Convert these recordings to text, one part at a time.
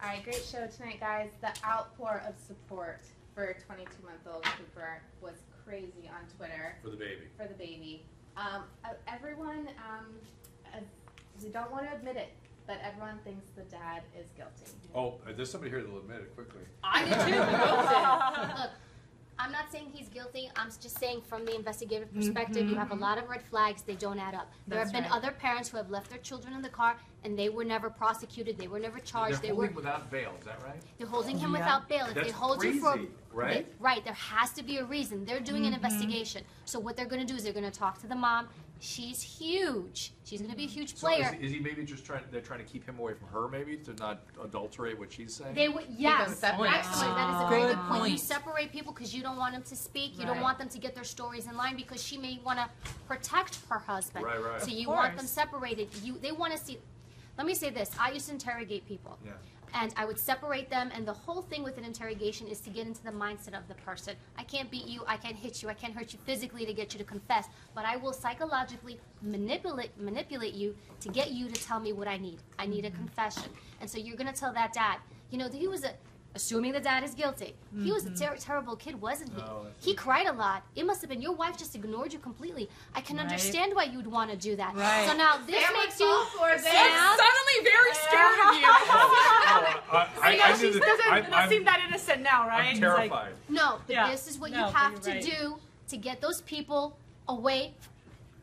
All right, great show tonight, guys. The outpour of support for 22-month-old Cooper was crazy on Twitter. For the baby. For the baby. Everyone, we don't want to admit it, but everyone thinks the dad is guilty. Oh, there's somebody here that'll admit it quickly. I do too. Look, I'm not saying he's guilty. I'm just saying from the investigative perspective, you have a lot of red flags. They don't add up. There have been other parents who have left their children in the car, and they were never prosecuted. They were never charged. They're holding without bail. Is that right? They're holding him without bail. If That's they hold crazy, you for right? Right. There has to be a reason. They're doing an investigation. So what they're going to do is they're going to talk to the mom. She's huge. She's going to be a huge player. So is he maybe just they're trying to keep him away from her, maybe, to not adulterate what she's saying? They would, yes. Actually, that is a very good point. point. You separate people because you don't want them to speak. You don't want them to get their stories in line because she may want to protect her husband. Right, right. So you want them separated. They want to see. Let me say this. I used to interrogate people. Yeah. And I would separate them, and the whole thing with an interrogation is to get into the mindset of the person. I can't beat you, I can't hit you, I can't hurt you physically to get you to confess, but I will psychologically manipulate you to get you to tell me what I need. I need a confession. And so you're going to tell that dad, you know, he was assuming the dad is guilty. He was a terrible kid, wasn't he? He cried a lot. It must have been your wife just ignored you completely. I can understand why you'd want to do that. So now this makes you suddenly very scared of you. She doesn't seem that innocent now, right? I'm terrified. No, but this is what you have to do to get those people away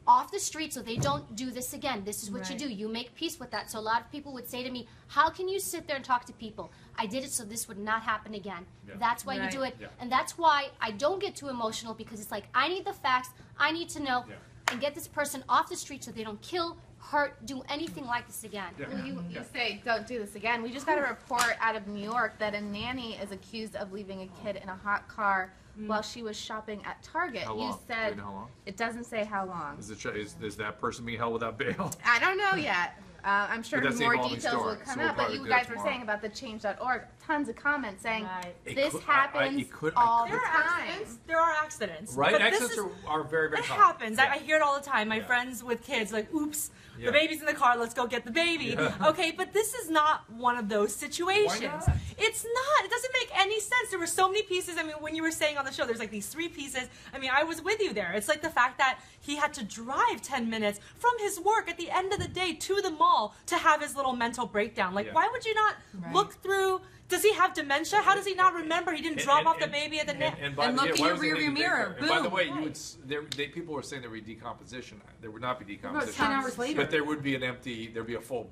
off the street so they don't do this again. This is what you do. You make peace with that. So a lot of people would say to me, how can you sit there and talk to people? I did it so this would not happen again. That's why you do it. And that's why I don't get too emotional, because it's like, I need the facts. I need to know and get this person off the street so they don't kill, hurt, do anything like this again. Well, you say don't do this again. We just got a report out of New York that a nanny is accused of leaving a kid in a hot car while she was shopping at Target. How long? You said Do you know how long? It doesn't say how long. Is that person being held without bail? I don't know yet. I'm sure But that's more the evolving details story, will come so we'll out. But probably you do that guys were tomorrow. saying about the change.org, tons of comments saying this could- happens it all the There are time. accidents. There are accidents. Right? But Accidents this are very, very It common. happens. I hear it all the time. My friends with kids, like, oops, the baby's in the car, let's go get the baby. Okay, but this is not one of those situations. Why not? It's not. It doesn't make any sense. There were so many pieces. I mean, when you were saying on the show, there's like these 3 pieces. I mean, I was with you there. It's like the fact that he had to drive 10 minutes from his work at the end of the day to the mall to have his little mental breakdown. Like, why would you not look through? Does he have dementia? How does he not remember? He didn't drop off the baby at the And look in your rearview mirror. And by the Boom. way, people were saying there would be decomposition. There would not be decomposition. 10 hours later. But there would be there'd be a full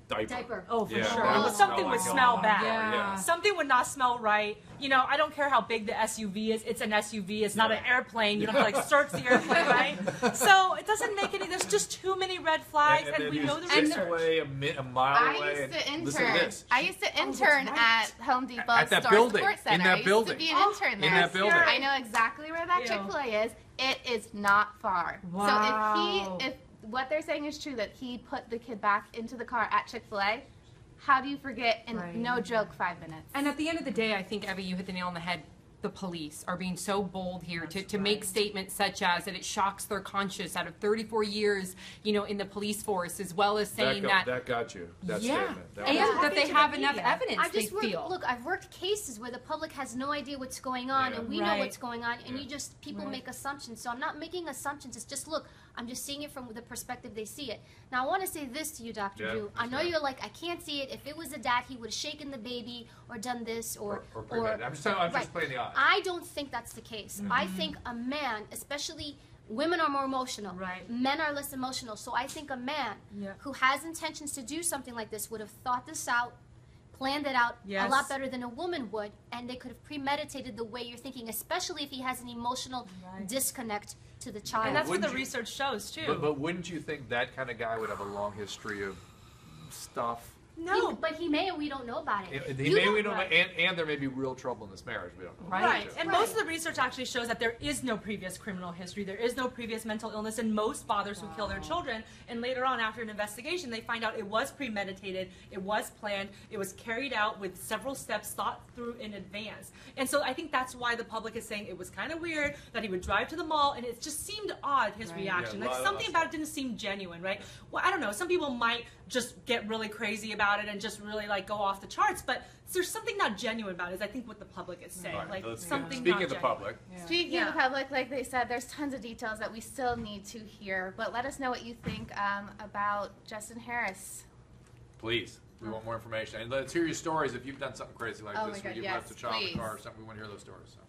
diaper. Oh, for Yeah, sure. that would Something smell would like smell God. bad. Yeah. Something would not smell right. You know, I don't care how big the SUV is. It's an SUV. It's not an airplane. You don't have to like search the airplane, right? So it doesn't make any. There's just too many red flags, and we know the research. A mile away. I used to intern at Home Depot At that Store building. Sports Center. In that building. I used to be an intern there. In that building. I know exactly where that Chick-fil-A is. It is not far. Wow. So if what they're saying is true, that he put the kid back into the car at Chick-fil-A, how do you forget in no joke 5 minutes? And at the end of the day, I think, Evy, you hit the nail on the head. The police are being so bold here to make statements such as that it shocks their conscience out of 34 years, you know, in the police force, as well as saying that got you. That statement. And that they have enough evidence. I've worked cases where the public has no idea what's going on, and we know what's going on, and people make assumptions. So I'm not making assumptions. It's just, look, I'm just seeing it from the perspective they see it. Now, I want to say this to you, Dr. Drew. I know you're like, I can't see it. If it was a dad, he would have shaken the baby or done this or I'm just playing the odds. I don't think that's the case. I think a man, especially women, are more emotional. Men are less emotional. So I think a man who has intentions to do something like this would have thought this out, planned it out a lot better than a woman would, and they could have premeditated the way you're thinking, especially if he has an emotional disconnect to the child. And that's what the research shows, too. But wouldn't you think that kind of guy would have a long history of stuff? No. But he may, and we don't know about it. And there may be real trouble in this marriage. We don't know. Right. And most of the research actually shows that there is no previous criminal history. There is no previous mental illness in most fathers who kill their children. And later on, after an investigation, they find out it was premeditated, it was planned, it was carried out with several steps thought through in advance. And so I think that's why the public is saying it was kind of weird that he would drive to the mall, and it just seemed odd, his reaction. Like something about it didn't seem genuine, right? Well, I don't know. Some people might just get really crazy about about it and just really like go off the charts, but there's something not genuine about it, is I think what the public is saying. All right, Like let's something speaking not of the genuine. public, Speaking Yeah. of the public, like they said, there's tons of details that we still need to hear. But let us know what you think about Justin Harris. please. We want more information. And let's hear your stories if you've done something crazy like Oh this my where God, you've yes, left a child in please. the car or something. We want to hear those stories. So.